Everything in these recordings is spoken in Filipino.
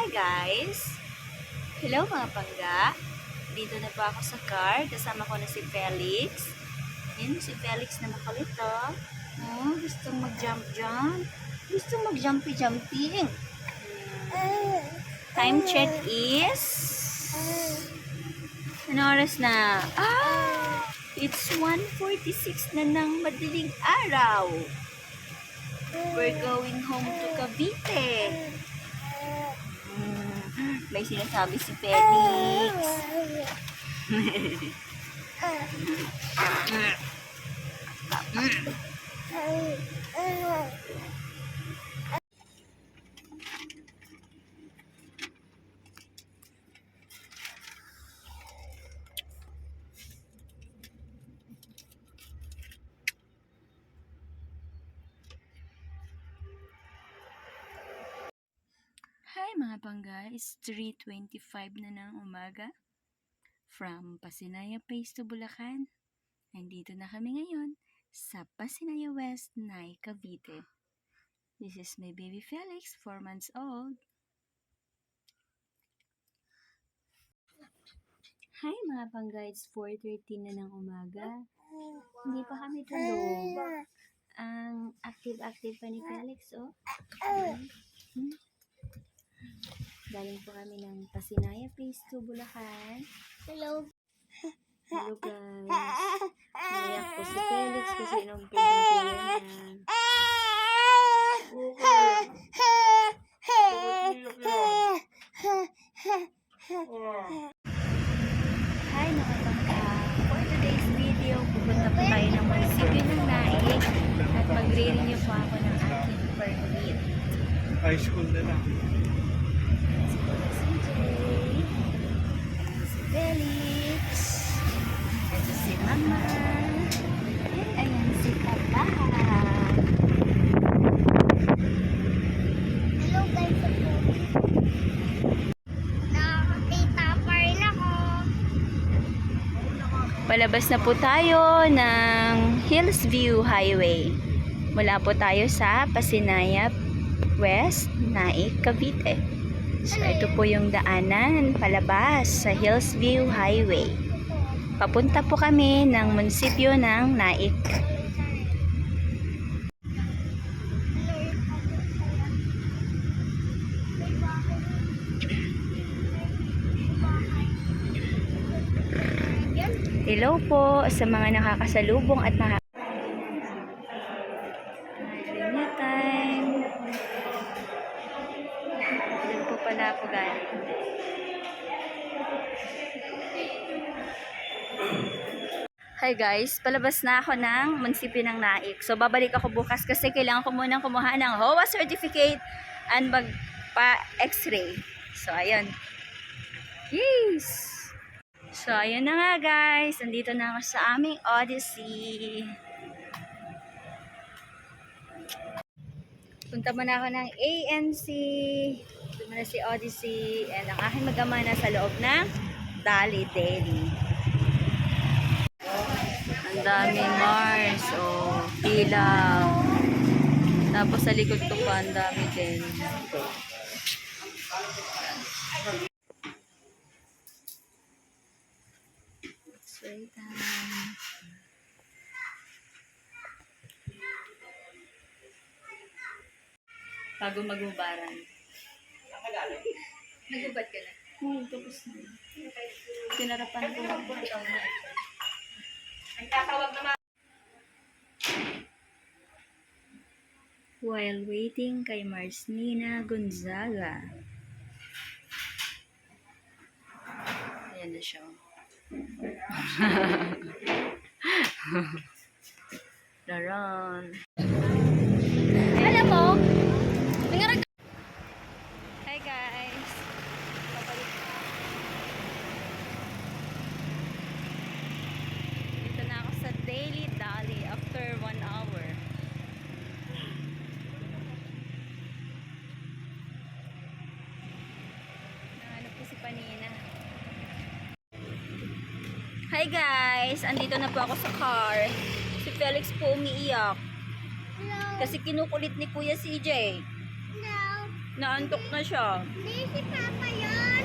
guys! Hello mga pangga! Dito na po ako sa car. Kasama ko na si Felix. Yan si Felix na makulit oh. Oh, gustong mag-jump-jump. Gustong mag-jumpy-jumpy. Time check is... Ano oras na? It's 1:46 na ng madaling araw. We're going home to Cavite. May sinasabi si Felix. Hi mga pangga, it's 3:25 na ng umaga. From Pasinaya Place to Bulacan. Nandito na kami ngayon sa Pasinaya West, Nay, Cavite. This is my baby Felix, 4 months old. Hi mga pangga, it's 4:30 na ng umaga. Hindi pa kami tulog. Ang active-active pa ni Felix, oh. Galing po kami ng Pasinaya Place to Bulacan. Hello. Hello guys. Naiyak po si Felix kasi nung pinagkuhan niya. Hi mga bangka. For today's video, pupunta po tayo ng munisipyo ng Naik at magre-renew po ako ng aking permit. High school na lang. Felix, ito si Mama, and ayan si Papa. Hello guys. Nakakita pa rin ako. Palabas na po tayo ng Hillsview Highway. Mula po tayo sa Pasinaya West, Naik, Cavite. So, ito po yung daanan palabas sa Hillsview Highway. Papunta po kami ng munisipyo ng Naik. Hello po sa mga nakakasalubong at renew time. Diyan po pala ako galing. Hi guys, palabas na ako ng munisipyo ng Naik. So babalik ako bukas kasi kailangan ko munang kumuha ng HOA certificate and magpa-x-ray. So ayun. Yes! So ayun na nga guys, nandito na ako sa aming Odyssey. Punta muna ako ng ANC. Ito muna si Odyssey. And ang aking mag-ama na sa loob ng Dali Deli. Ang daming Mars. Oh, pilaw. Tapos sa likod ko pa, ang dami din. X-ray time. Bago magubaran. Nagubad ka na? Oo, tapos na. Sinarapan ko. While waiting kay Marsnina Gonzaga. Ayan na siya. Daron. Alam mo, hi guys. Dito na ako sa Daily Dali after 1 hour. Nahanap ko si Panina. Hi guys, andito na po ako sa car. Si Felix po umiiyak. Hello. Kasi kinukulit ni Kuya CJ. Hello. Naantok na siya. Hindi si Papa yun.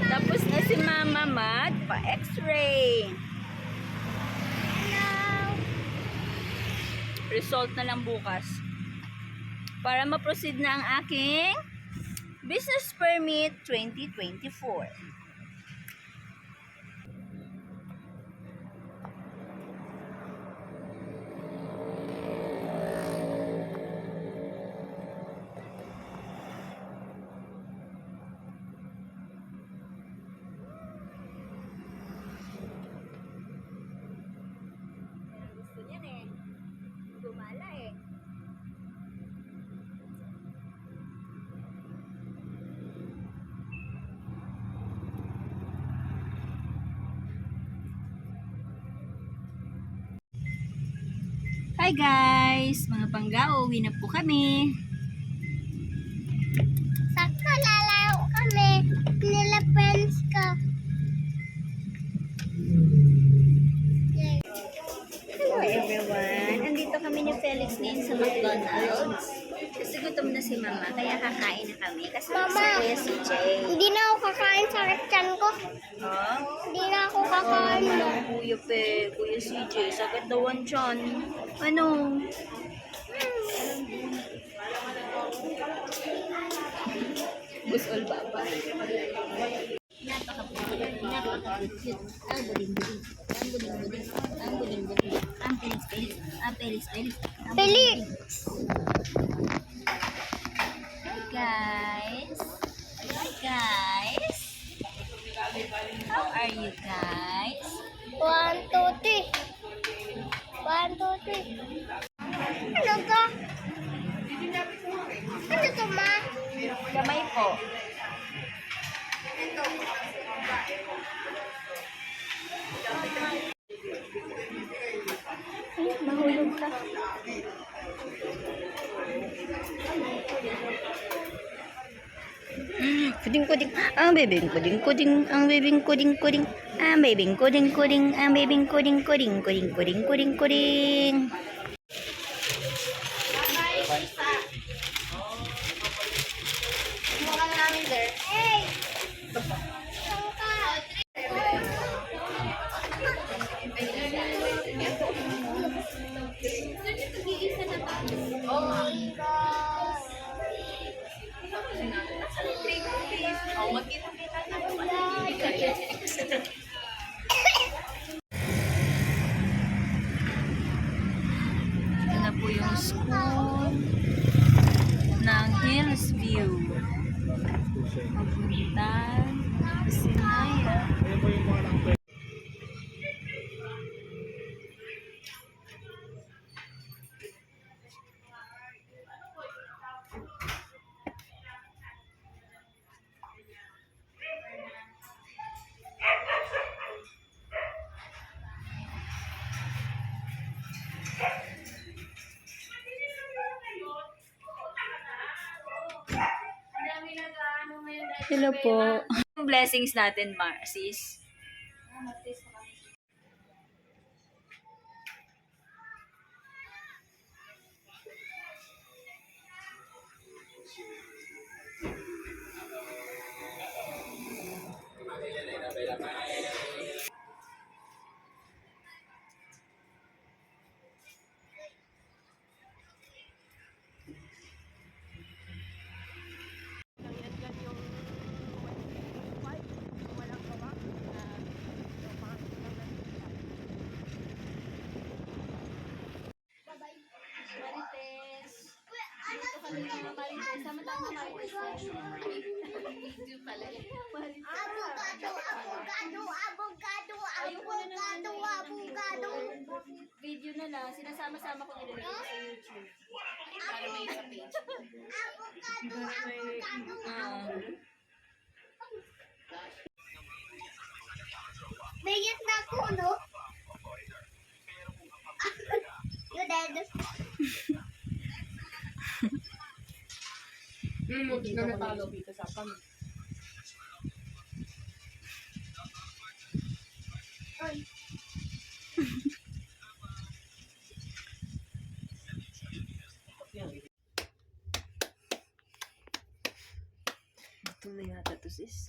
Tapos na si Mama Mat pa X-ray. Hello. Result na lang bukas. Para ma-proceed na ang aking Business Permit 2024. Gusto niyan eh. Gumala eh. Hi guys! Mga panggao, uwi na po kami. Sakto lalayo kami. Nila friends ko. Hello everyone! Andito kami ni Felix ngayon sa McDonald's. Kasi gutom na si Mama, kaya kakain na kami. Kasi Mama. si Kuya CJ. Hindi na ako kakain sa tiyan ko. Ha? Hindi na ako kakain mo. Kuya CJ, sagad daw ang tiyan. Ano? Bus all baba. Napaka-cute. Ang buding-buding. Ang buding-buding. Ang buding-buding. Ang pelis-pelis. Ang pelis-pelis. Ang Pili. Hi guys. Hi guys. How are you guys? 1, 2, 3. 1, 2, 3. Ano ka? Ano to, ma? Kamay po. Ay, mahulog ka. Kuding kuding, ang bebing kuding kuding, ang bebing kuding kuding, ang bebing kuding kuding, ang bebing kuding kuding kuding kuding kuding kuding. Hey! Saan ka? Oh my God! Ito na po yung school ng Hillsview. Papuntan Sinaya. Hello po. Blessings natin, Marcis. Avocado, avocado, avocado, avocado, avocado. Video na lang, sinasama-sama ko nilalagay ko sa YouTube. Avocado, avocado. Mayat na ako, no? You dead. Ay. Gutom na yata to sis.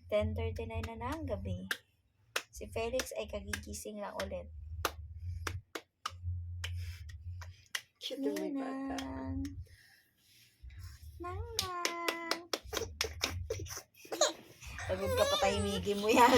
10:39 na ng gabi. Si Felix ay kagigising lang ulit. Cute na may bata. Nang. Pagod ka, patahimigin mo yan.